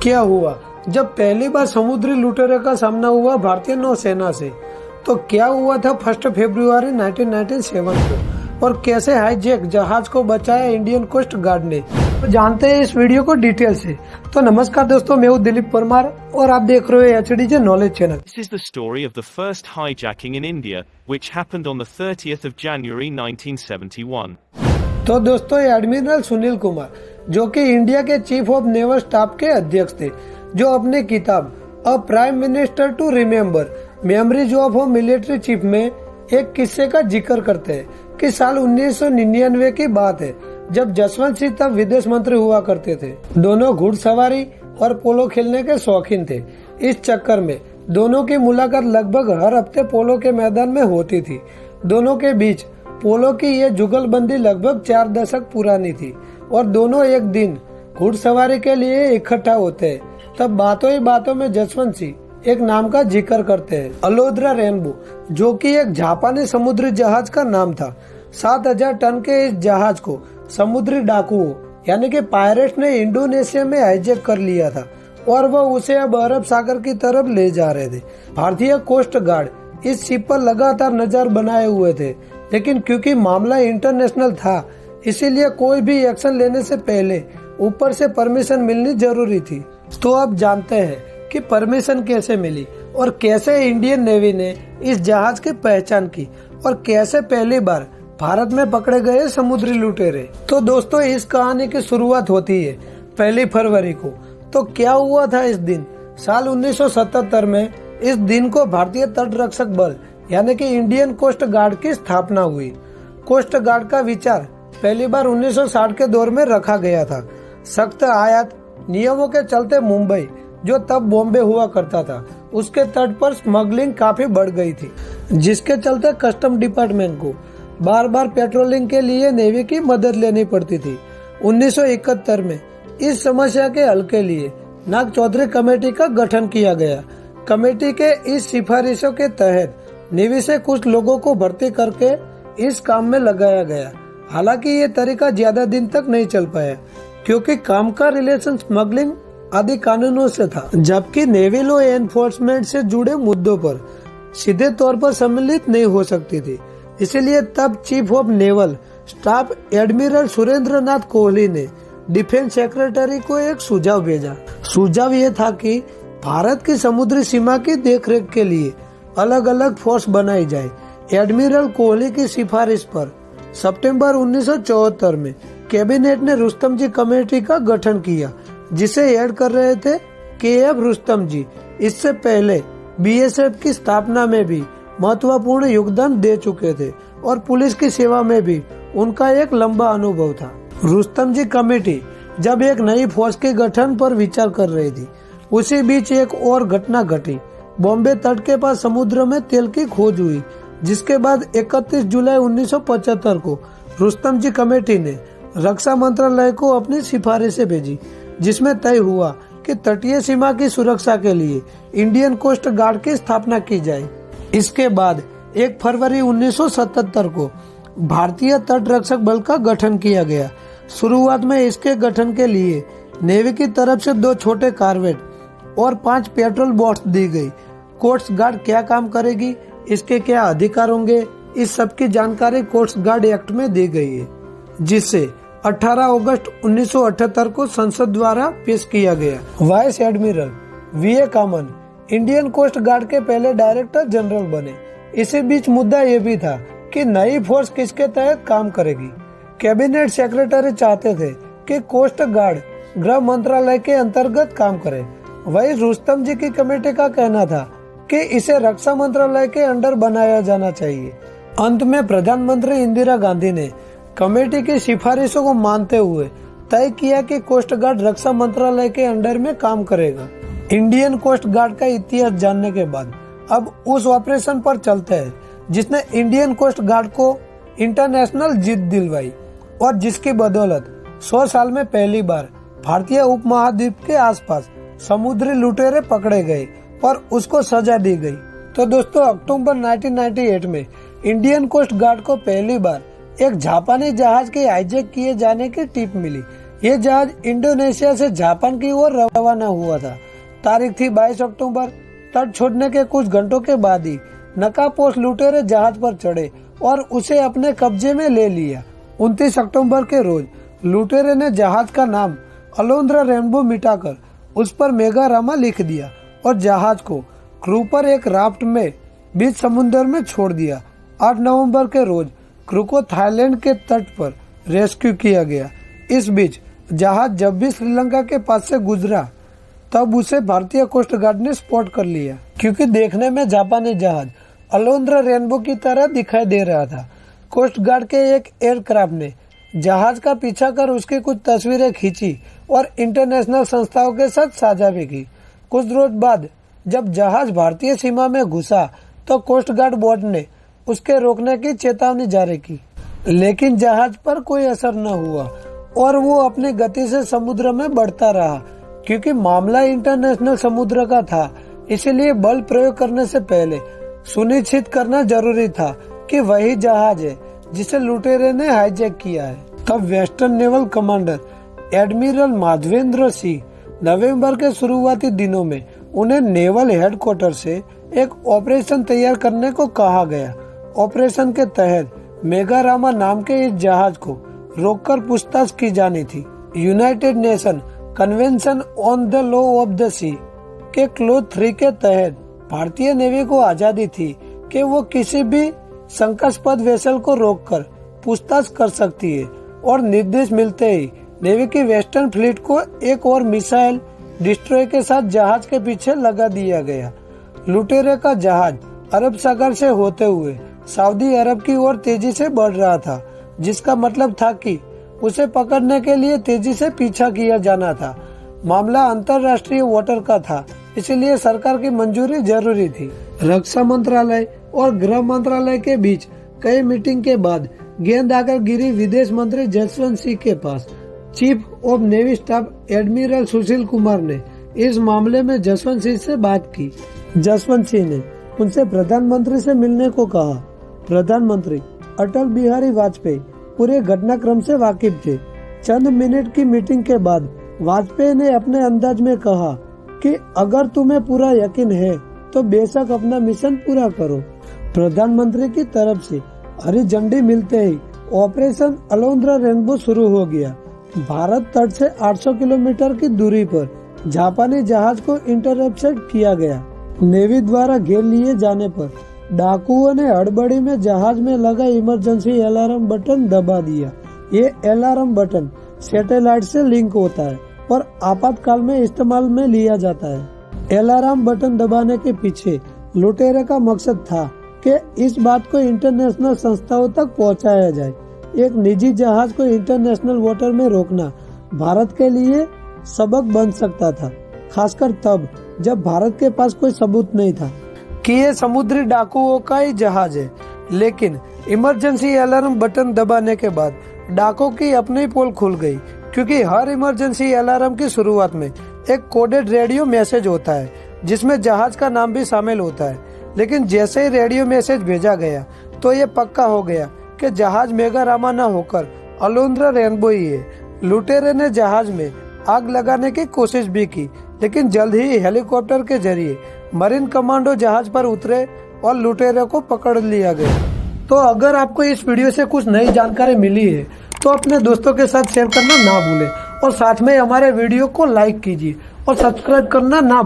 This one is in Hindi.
क्या हुआ जब पहली बार समुद्री लुटेरे का सामना हुआ भारतीय नौसेना से? तो क्या हुआ था 1 फरवरी 1997 को और कैसे हाईजैक जहाज को बचाया इंडियन कोस्ट गार्ड ने, तो जानते हैं इस वीडियो को डिटेल से। तो नमस्कार दोस्तों, मैं हूँ दिलीप परमार और आप देख रहे हो HDJ knowledge channel. This is the story of the first hijacking in India, which happened on the 30th of January 1971. तो दोस्तों, एडमिरल सुनील कुमार, जो कि इंडिया के चीफ ऑफ नेवल स्टाफ के अध्यक्ष थे, जो अपने किताब a prime minister to remember memories of a military chief में एक किस्से का जिक्र करते हैं कि साल 1999 की बात है, जब जसवंत सिंह तब विदेश मंत्री हुआ करते थे। दोनों घुड़सवारी और पोलो खेलने के शौकीन थे। इस चक्कर में दोनों की मुलाकात लगभग हर हफ्ते पोलो के मैदान में होती थी। दोनों के बीच पोलो की ये जुगलबंदी लगभग 4 दशक पुरानी थी और दोनों एक दिन घुड़सवारी के लिए इकट्ठा होते हैं। तब बातों ही बातों में जसवंत सिंह एक नाम का जिक्र करते हैं, अलोद्रा रेनबो, जो कि एक जापानी समुद्री जहाज का नाम था। 7000 टन के इस जहाज को समुद्री डाकुओं यानी कि पायरेट्स ने इंडोनेशिया में हाईजैक कर लिया था और वह उसे अब अरब सागर की तरफ ले जा रहे थे। भारतीय कोस्ट गार्ड इस शिप पर लगातार नजर बनाए हुए थे, लेकिन क्योंकि मामला इंटरनेशनल था, इसीलिए कोई भी एक्शन लेने से पहले ऊपर से परमिशन मिलनी जरूरी थी। तो अब जानते हैं कि परमिशन कैसे मिली और कैसे इंडियन नेवी ने इस जहाज की पहचान की और कैसे पहली बार भारत में पकड़े गए समुद्री लुटेरे। तो दोस्तों, इस कहानी की शुरुआत होती है 1 फरवरी को। तो क्या हुआ था इस दिन? साल 1977 में इस दिन को भारतीय तटरक्षक बल यानी कि इंडियन कोस्ट गार्ड की स्थापना हुई। कोस्ट गार्ड का विचार पहली बार 1960 के दौर में रखा गया था। सख्त आयात नियमों के चलते मुंबई, जो तब बॉम्बे हुआ करता था, उसके तट पर स्मगलिंग काफी बढ़ गई थी, जिसके चलते कस्टम डिपार्टमेंट को बार बार पेट्रोलिंग के लिए नेवी की मदद लेनी पड़ती थी। 1971 में इस समस्या के हल के लिए नाग चौधरी कमेटी का गठन किया गया। कमेटी के इस सिफारिशों के तहत नेवी से कुछ लोगों को भर्ती करके इस काम में लगाया गया। हालांकि ये तरीका ज्यादा दिन तक नहीं चल पाया, क्योंकि काम का रिलेशन स्मगलिंग आदि कानूनों से था, जबकि नेवी लॉ एनफोर्समेंट से जुड़े मुद्दों पर सीधे तौर पर सम्मिलित नहीं हो सकती थी। इसलिए तब chief of naval staff admiral Surendra Nath Kohli ने डिफेंस सेक्रेटरी को एक सुझाव भेजा। सुझाव ये था कि भारत की समुद्री सीमा की देखरेख के लिए अलग अलग फोर्स बनाई जाए। एडमिरल कोहली की सिफारिश पर सितंबर 1974 में कैबिनेट ने रुस्तम जी कमेटी का गठन किया, जिसे हेड कर रहे थे KF रुस्तम जी। इससे पहले BSF की स्थापना में भी महत्वपूर्ण योगदान दे चुके थे और पुलिस की सेवा में भी उनका एक लंबा अनुभव था। रुस्तम जी कमेटी जब एक नई फोर्स के गठन पर विचार कर रही थी, उसी बीच एक और घटना घटी। बॉम्बे तट के पास समुद्र में तेल की खोज हुई, जिसके बाद 31 जुलाई 1975 को रुस्तम जी कमेटी ने रक्षा मंत्रालय को अपनी सिफारिशें भेजी, जिसमें तय हुआ कि तटीय सीमा की सुरक्षा के लिए इंडियन कोस्ट गार्ड की स्थापना की जाए। इसके बाद 1 फरवरी 1977 को भारतीय तटरक्षक बल का गठन किया गया। शुरुआत में इसके गठन के लिए नेवी की तरफ से 2 छोटे कार्वेट और 5 पेट्रोल बोट्स दी गई। कोस्ट गार्ड क्या काम करेगी, इसके क्या अधिकार होंगे, इस सब की जानकारी कोस्ट गार्ड एक्ट में दी गई है, जिसे 18 अगस्त 1978 को संसद द्वारा पेश किया गया। वाइस एडमिरल VA कामन इंडियन कोस्ट गार्ड के पहले डायरेक्टर जनरल बने। इसी बीच मुद्दा ये भी था कि नई फोर्स किसके तहत काम करेगी। कैबिनेट सेक्रेटरी चाहते थे कि कोस्ट गार्ड गृह मंत्रालय के अंतर्गत काम करे। वही रुस्तम जी की कमेटी का कहना था कि इसे रक्षा मंत्रालय के अंडर बनाया जाना चाहिए। अंत में प्रधानमंत्री इंदिरा गांधी ने कमेटी की सिफारिशों को मानते हुए तय किया कि कोस्ट गार्ड रक्षा मंत्रालय के अंडर में काम करेगा। इंडियन कोस्ट गार्ड का इतिहास जानने के बाद अब उस ऑपरेशन पर चलते हैं जिसने इंडियन कोस्ट गार्ड को इंटरनेशनल जीत दिलवाई और जिसकी बदौलत 100 साल में पहली बार भारतीय उपमहाद्वीप के आसपास समुद्री लुटेरे पकड़े गए और उसको सजा दी गई। तो दोस्तों, अक्टूबर 1998 में इंडियन कोस्ट गार्ड को पहली बार एक जापानी जहाज के हाईजैक किए जाने की टिप मिली। ये जहाज इंडोनेशिया से जापान की ओर रवाना हुआ था। तारीख थी 22 अक्टूबर। तट छोड़ने के कुछ घंटों के बाद ही नकापोश लुटेरे जहाज पर चढ़े और उसे अपने कब्जे में ले लिया। 29 अक्टूबर के रोज लुटेरे ने जहाज का नाम अलोंद्रा रेनबो मिटाकर उस पर मेगारामा लिख दिया और जहाज को क्रू पर एक राफ्ट में बीच समुद्र में छोड़ दिया। 8 नवंबर के रोज क्रू को थाईलैंड के तट पर रेस्क्यू किया गया। इस बीच जहाज जब भी श्रीलंका के पास से गुजरा तब उसे भारतीय कोस्ट गार्ड ने स्पॉट कर लिया, क्योंकि देखने में जापानी जहाज अलोंद्रा रेनबो की तरह दिखाई दे रहा था। कोस्ट गार्ड के एक एयरक्राफ्ट ने जहाज का पीछा कर उसकी कुछ तस्वीरें खींची और इंटरनेशनल संस्थाओं के साथ साझा भी की। कुछ रोज बाद जब जहाज भारतीय सीमा में घुसा तो कोस्ट गार्ड बोट ने उसके रोकने की चेतावनी जारी की, लेकिन जहाज पर कोई असर न हुआ और वो अपनी गति से समुद्र में बढ़ता रहा। क्योंकि मामला इंटरनेशनल समुद्र का था, इसलिए बल प्रयोग करने से पहले सुनिश्चित करना जरूरी था कि वही जहाज है जिसे लुटेरे ने हाईजैक किया है। तब western naval commander admiral Madhvendra Singh नवंबर के शुरुआती दिनों में उन्हें नेवल हेडक्वार्टर से एक ऑपरेशन तैयार करने को कहा गया। ऑपरेशन के तहत मेगारामा नाम के इस जहाज को रोककर पूछताछ की जानी थी। United Nation convention on the law of the sea के क्लॉज 3 के तहत भारतीय नेवी को आजादी थी कि वो किसी भी शंकास्पद वेसल को रोककर पूछताछ कर सकती है और निर्देश मिलते ही नेवी की वेस्टर्न फ्लीट को एक और मिसाइल डिस्ट्रॉय के साथ जहाज के पीछे लगा दिया गया। लुटेरे का जहाज अरब सागर से होते हुए सऊदी अरब की ओर तेजी से बढ़ रहा था, जिसका मतलब था कि उसे पकड़ने के लिए तेजी से पीछा किया जाना था। मामला अंतर्राष्ट्रीय वाटर का था, इसलिए सरकार की मंजूरी जरूरी थी। रक्षा मंत्रालय और गृह मंत्रालय के बीच कई मीटिंग के बाद गेंद आकर गिरी विदेश मंत्री जसवंत सिंह के पास। Chief of navy staff admiral Sushil Kumar ने इस मामले में जसवंत सिंह से बात की। जसवंत सिंह ने उनसे प्रधानमंत्री से मिलने को कहा। प्रधानमंत्री अटल बिहारी वाजपेयी पूरे घटनाक्रम से वाकिफ थे। चंद मिनट की मीटिंग के बाद वाजपेयी ने अपने अंदाज में कहा कि अगर तुम्हें पूरा यकीन है तो बेशक अपना मिशन पूरा करो। प्रधानमंत्री की तरफ से हरी झंडी मिलते ही ऑपरेशन अलोंद्रा रेनबो शुरू हो गया। भारत तट से 800 किलोमीटर की दूरी पर जापानी जहाज को इंटरसेप्ट किया गया। नेवी द्वारा घेर लिए जाने पर डाकुओं ने हड़बड़ी में जहाज में लगा इमरजेंसी अलार्म बटन दबा दिया। ये अलार्म बटन सैटेलाइट से लिंक होता है और आपातकाल में इस्तेमाल में लिया जाता है। अलार्म बटन दबाने के पीछे लुटेरे का मकसद था कि इस बात को इंटरनेशनल संस्थाओं तक पहुंचाया जाए। एक निजी जहाज को इंटरनेशनल वाटर में रोकना भारत के लिए सबक बन सकता था, खासकर तब जब भारत के पास कोई सबूत नहीं था कि ये समुद्री डाकुओं का ही जहाज है। लेकिन इमरजेंसी अलार्म बटन दबाने के बाद डाकुओं की अपनी पोल खुल गई, क्योंकि हर इमरजेंसी अलार्म की शुरुआत में एक कोडेड रेडियो मैसेज होता है जिसमें जहाज का नाम भी शामिल होता है। लेकिन जैसे ही रेडियो मैसेज भेजा गया तो ये पक्का हो गया कि जहाज मेगारामा न होकर अलोंद्रा रेनबो ही है। लुटेरे ने जहाज में आग लगाने की कोशिश भी की, लेकिन जल्द ही हेलीकॉप्टर के जरिए मरीन कमांडो जहाज पर उतरे और लुटेरे को पकड़ लिया गया। तो अगर आपको इस वीडियो से कुछ नई जानकारी मिली है तो अपने दोस्तों के साथ शेयर करना ना भूलें और साथ में हमारे वीडियो को लाइक कीजिए और सब्सक्राइब करना ना भूलें।